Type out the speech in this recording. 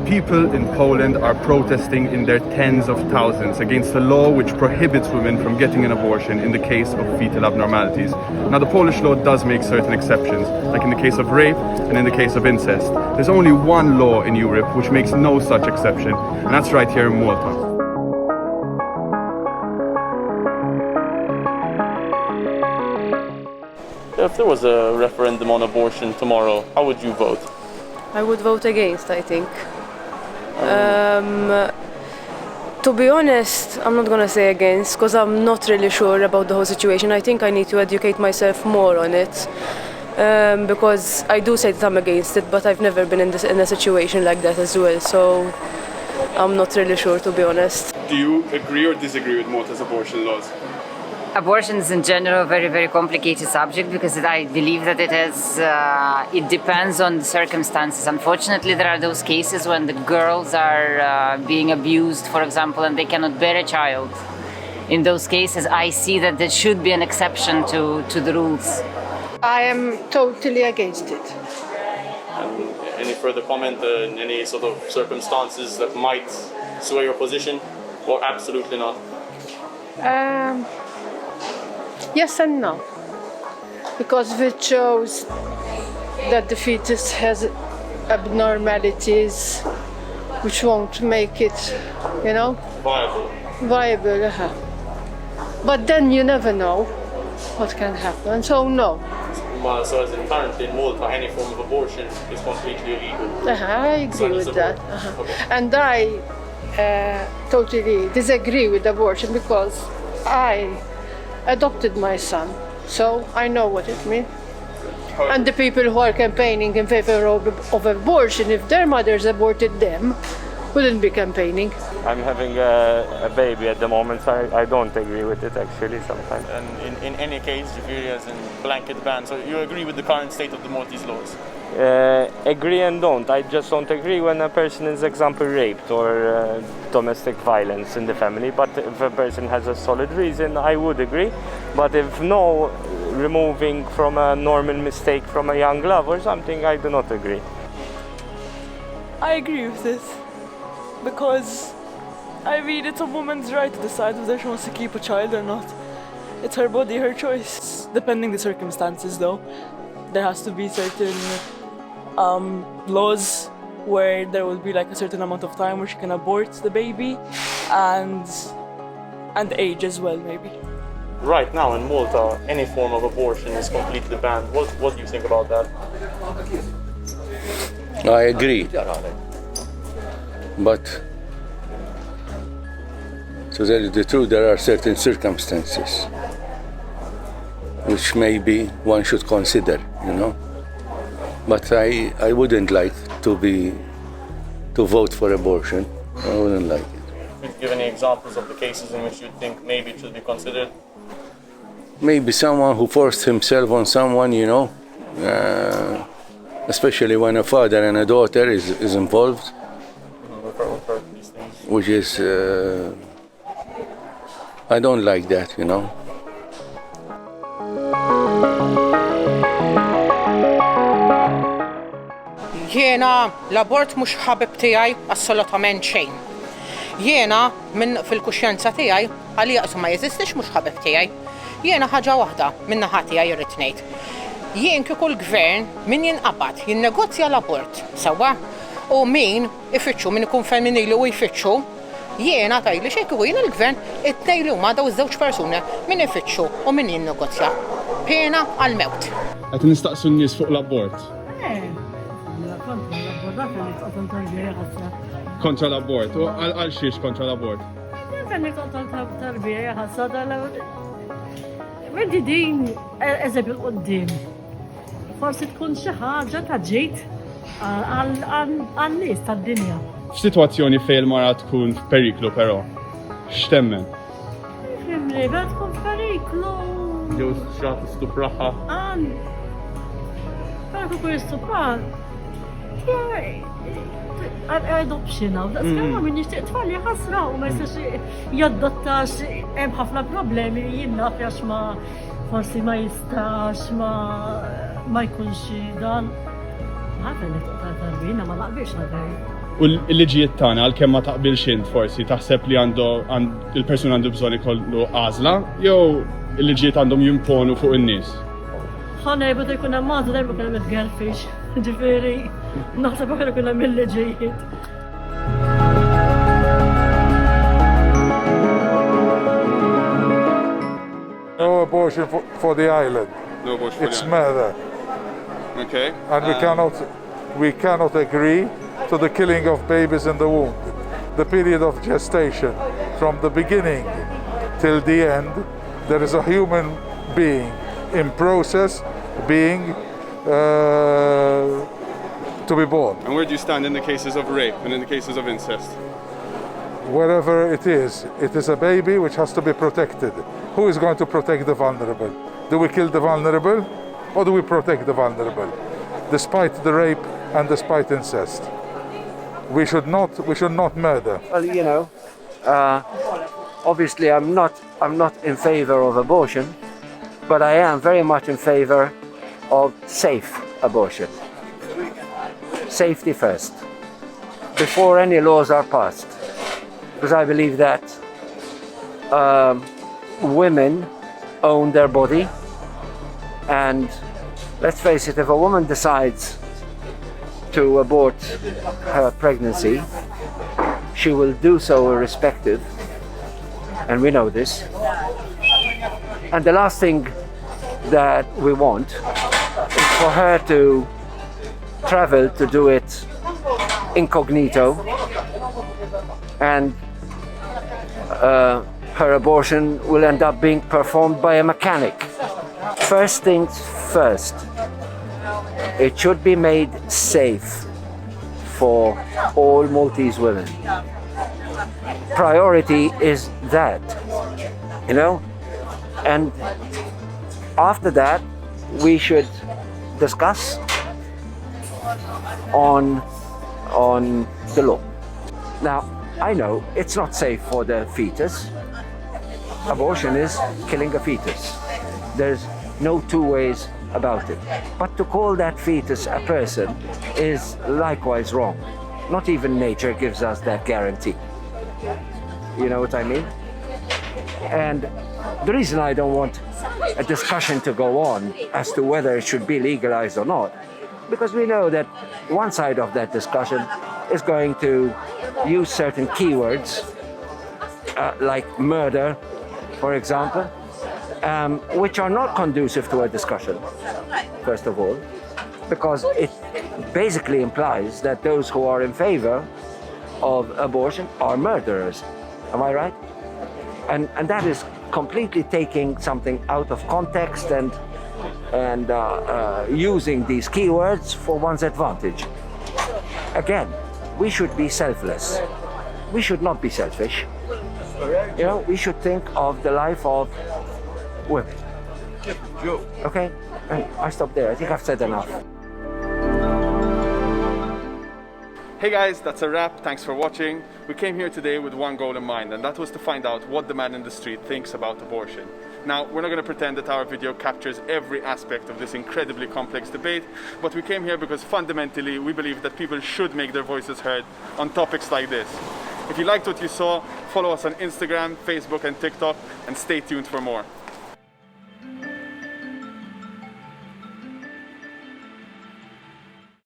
People in Poland are protesting in their tens of thousands against a law which prohibits women from getting an abortion in the case of fetal abnormalities. Now, the Polish law does make certain exceptions, like in the case of rape and in the case of incest. There's only one law in Europe which makes no such exception, and that's right here in Malta. If there was a referendum on abortion tomorrow, how would you vote? I would vote against, I think. To be honest, I'm not gonna say against, because I'm not really sure about the whole situation. I think I need to educate myself more on it, because I do say that I'm against it, but I've never been in a situation like that as well, so I'm not really sure, to be honest. Do you agree or disagree with Malta's abortion laws? Abortion is in general a very, very complicated subject because I believe that it depends on the circumstances. Unfortunately, there are those cases when the girls are being abused, for example, and they cannot bear a child. In those cases, I see that there should be an exception to the rules. I am totally against it. Any further comment on any sort of circumstances that might sway your position, or absolutely not? Yes and no, because if it shows that the fetus has abnormalities which won't make it, viable. But then you never know what can happen, so no. So as in currently in Malta, any form of abortion is completely illegal? I agree with that. Okay. And I totally disagree with abortion because I adopted my son, so I know what it means. And the people who are campaigning in favor of abortion, if their mothers aborted them, wouldn't be campaigning. I'm having a baby at the moment, so I don't agree with it actually sometimes. And in any case, if you're as in blanket ban, so you agree with the current state of the Maltese laws? Agree and don't. I just don't agree when a person is, example, raped or domestic violence in the family. But if a person has a solid reason, I would agree. But if no, removing from a normal mistake from a young love or something, I do not agree. I agree with this because I mean it's a woman's right to decide whether she wants to keep a child or not. It's her body, her choice. Depending the circumstances though, there has to be certain laws where there will be like a certain amount of time where she can abort the baby and age as well maybe. Right now in Malta, any form of abortion is completely banned. What do you think about that? I agree. But to tell you the truth, there are certain circumstances which maybe one should consider, But I wouldn't like to vote for abortion. I wouldn't like it. Could you give any examples of the cases in which you think maybe it should be considered? Maybe someone who forced himself on someone, especially when a father and a daughter is involved, which is, I don't like that, Jiena l-abort mhux ħabib tiegħi assolutament xejn. Jiena minn fil-kuxjenza tiegħi għalija qsu ma jeżistix mhux ħabib tiegħi. Jiena ħaġa waħda minn naħa tiegħi irrid ngħid. Jien kieku l-gvern min jinqabad jinnegozja l-abort sewwa u min ifittxu min ikun femminili u jfittxu jiena tajli xejn kieku jien il-gvern it-tnejn li huma daw iż-żewġ persuni min ifittxu u min jinnegozja. Pena għall-mewt. Qed nistaqsu n-nies fuq l-abort. Kontra l-abort. U għal xiex kontra l-abort? Tarbija ħassada Weddi din eżempju l-qoddim. Forsi tkun xi ħaġa ta' ġejt għan-nies tad-dinja. F'sitwazzjoni fejn il-mara tkun f'periklu però, x'temmen? Fimli, bad tkun f'periklu. Jew xaħat istupraħa. Però kieku jistupraħ. Adoption għaw, daqskama minn jishtiq tfalli ħasra u ma jistax jaddottax hemm ħafna problemi jinnaf jax ma forsi ma jistax ma jkunx dan. Għafel li tuqta tarbina ma naqbix għadaj. U l-liġijiet tagħna għalkemm ma taqbilx int forsi taħseb li il-persuna għandu bżonn ikollu għażla jew il-liġijiet għandhom jimponu fuq in-nies? ħana jibda jkun hemm għażla dejjem ikun hemm it-girlfish. Ġifieri naħseb ukoll ikun hemm il-liġijiet. No abortion for the island. No abortion for It's the island. murder. Okay. And we cannot agree to the killing of babies in the womb. The period of gestation, from the beginning till the end, there is a human being in process being to be born. And where do you stand in the cases of rape and in the cases of incest? Wherever it is a baby which has to be protected. Who is going to protect the vulnerable? Do we kill the vulnerable or do we protect the vulnerable? Despite the rape and despite incest. We should not murder. Well, you know, obviously I'm not in favor of abortion, but I am very much in favor of safe abortion. Safety first, before any laws are passed. Because I believe that women own their body, and let's face it, if a woman decides to abort her pregnancy, she will do so irrespective, and we know this. And the last thing that we want is for her to travel to do it incognito, and her abortion will end up being performed by a mechanic. First things first, it should be made safe for all Maltese women. Priority is that, you know, and after that we should discuss on the law. Now, I know it's not safe for the fetus. Abortion is killing a fetus. There's no two ways about it. But to call that fetus a person is likewise wrong. Not even nature gives us that guarantee. You know what I mean? And the reason I don't want a discussion to go on as to whether it should be legalized or not, because we know that one side of that discussion is going to use certain keywords, like murder, for example, which are not conducive to a discussion, first of all, because it basically implies that those who are in favor of abortion are murderers. Am I right? And that is completely taking something out of context and using these keywords for one's advantage. Again, we should be selfless. We should not be selfish. You know, we should think of the life of women. Okay? And I stop there. I think I've said enough. Hey guys, that's a wrap. Thanks for watching. We came here today with one goal in mind, and that was to find out what the man in the street thinks about abortion. Now, we're not going to pretend that our video captures every aspect of this incredibly complex debate, but we came here because fundamentally we believe that people should make their voices heard on topics like this. If you liked what you saw, follow us on Instagram, Facebook and TikTok, and stay tuned for more.